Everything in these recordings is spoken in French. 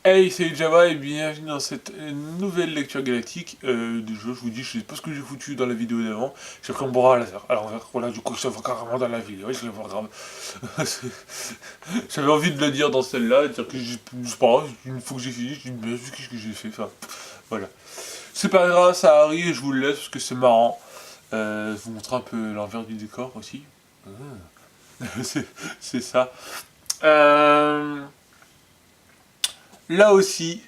Hey, salut Java et bienvenue dans cette nouvelle lecture galactique du jeu. Je vous dis, je sais pas ce que j'ai foutu dans la vidéo d'avant. J'ai pris un bras à laser. Alors voilà, du coup, je vois carrément dans la vidéo. Je le vois grave. J'avais envie de le dire dans celle-là, dire que je sais pas, une fois que j'ai fini, je dis, mais qu'est-ce que j'ai fait. Enfin, voilà. C'est pas grave, ça arrive et je vous le laisse parce que c'est marrant. Je vous montrer un peu l'envers du décor aussi. C'est ça. Euh, Là aussi,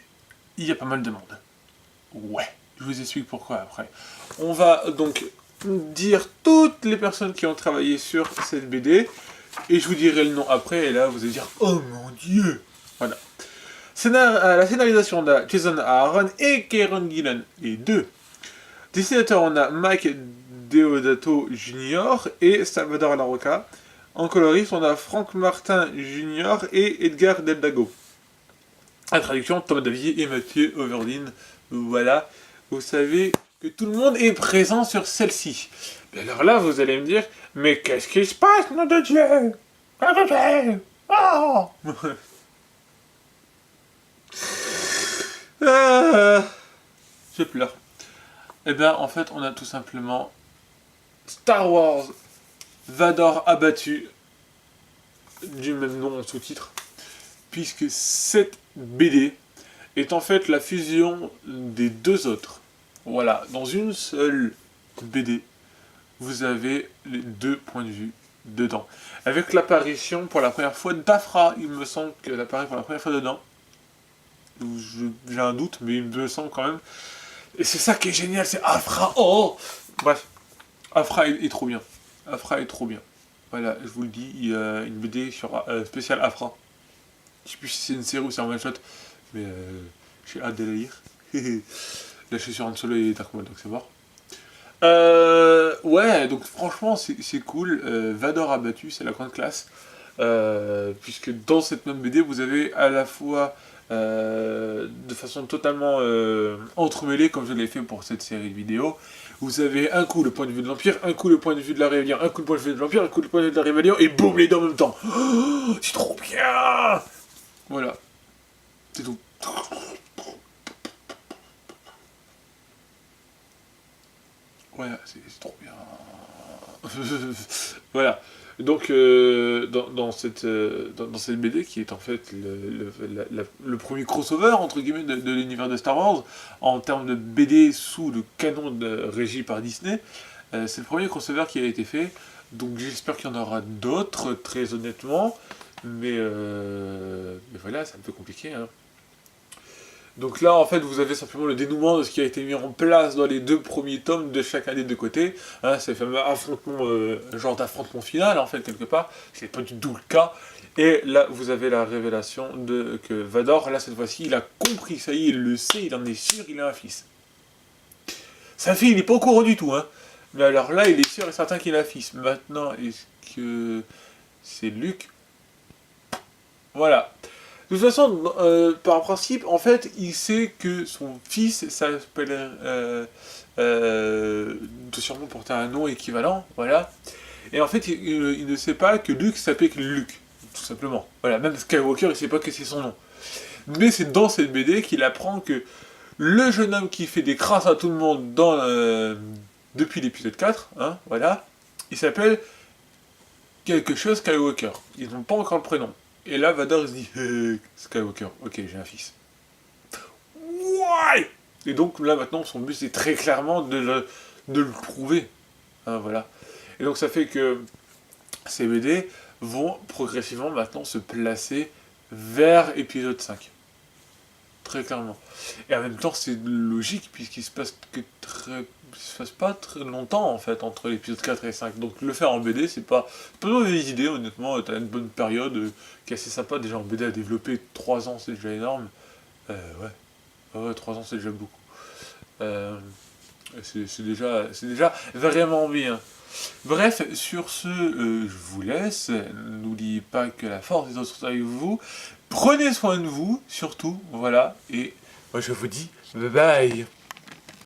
il y a pas mal de monde. Ouais, je vous explique pourquoi après. On va donc dire toutes les personnes qui ont travaillé sur cette BD, et je vous dirai le nom après, et là vous allez dire « Oh mon dieu !» Voilà. La scénarisation, on a Jason Aaron et Kieron Gillen, et deux. Dessinateur, on a Mike Deodato Jr. et Salvador Larroca. En coloriste, on a Frank Martin Jr. et Edgar Deldago. La traduction, Thomas Davier et Mathieu Overdine. Voilà. Vous savez que tout le monde est présent sur celle-ci. Et alors là, vous allez me dire, mais qu'est-ce qui se passe, nom de Dieu? Oh Je pleure. Eh bien, en fait, on a tout simplement Star Wars Vador abattu, du même nom en sous-titre, puisque cette BD est en fait la fusion des deux autres. Voilà, dans une seule BD, vous avez les deux points de vue dedans. Avec l'apparition pour la première fois d'Afra, il me semble qu'elle apparaît pour la première fois dedans. J'ai un doute, mais il me semble quand même. Et c'est ça qui est génial, c'est Afra. Oh, bref, Afra est trop bien. Afra est trop bien. Voilà, je vous le dis, il y a une BD sur spécial Afra. Je sais plus si c'est une série ou c'est un one shot, mais j'ai hâte de la lire. Là, je suis sur Han Solo et Dark Maul, donc c'est mort. Ouais, donc franchement, c'est cool. Vador abattu, c'est la grande classe. Puisque dans cette même BD, vous avez à la fois, de façon totalement entremêlée, comme je l'ai fait pour cette série de vidéos, vous avez un coup le point de vue de l'Empire, un coup le point de vue de la Rébellion, un coup le point de vue de l'Empire, un coup le point de vue de la Rébellion, et boum, les deux en même temps. Oh, c'est trop bien. Voilà, c'est tout. Ouais, c'est trop bien. Voilà. Donc, dans cette BD, qui est en fait le premier crossover, entre guillemets, de l'univers de Star Wars, en termes de BD sous le canon régi par Disney, c'est le premier crossover qui a été fait. Donc j'espère qu'il y en aura d'autres, très honnêtement. Mais voilà, c'est un peu compliqué, hein. Donc là, en fait, vous avez simplement le dénouement de ce qui a été mis en place dans les deux premiers tomes de chacun des deux côtés. Hein, c'est le fameux affrontement, genre d'affrontement final, en fait, quelque part. C'est pas du tout le cas. Et là, vous avez la révélation que Vador, là, cette fois-ci, il a compris, ça y est, il le sait, il en est sûr, il a un fils. Sa fille, il n'est pas au courant du tout, hein. Mais alors là, il est sûr et certain qu'il a un fils. Maintenant, est-ce que c'est Luke? Voilà. De toute façon, par principe, en fait, il sait que son fils s'appelle doit sûrement porter un nom équivalent, voilà. Et en fait, il ne sait pas que Luke s'appelle Luke, tout simplement. Voilà, même Skywalker, il ne sait pas que c'est son nom. Mais c'est dans cette BD qu'il apprend que le jeune homme qui fait des crasses à tout le monde depuis l'épisode 4, hein, voilà, il s'appelle quelque chose Skywalker. Ils n'ont pas encore le prénom. Et là, Vador il se dit Skywalker, ok, j'ai un fils. Ouais. Et donc là maintenant, son but c'est très clairement de le prouver. Hein, voilà. Et donc ça fait que ces BD vont progressivement maintenant se placer vers épisode 5. Très clairement. Et en même temps, c'est logique, puisqu'il se passe pas très longtemps en fait entre l'épisode 4 et 5. Donc le faire en BD, c'est pas une mauvaise idée, honnêtement. T'as une bonne période qui est assez sympa. Déjà en BD à développer 3 ans, c'est déjà énorme. Ouais, 3 ans, c'est déjà beaucoup. C'est déjà vraiment bien. Bref, sur ce, je vous laisse. N'oubliez pas que la force des autres est avec vous. Prenez soin de vous, surtout, voilà. Et moi, je vous dis bye bye.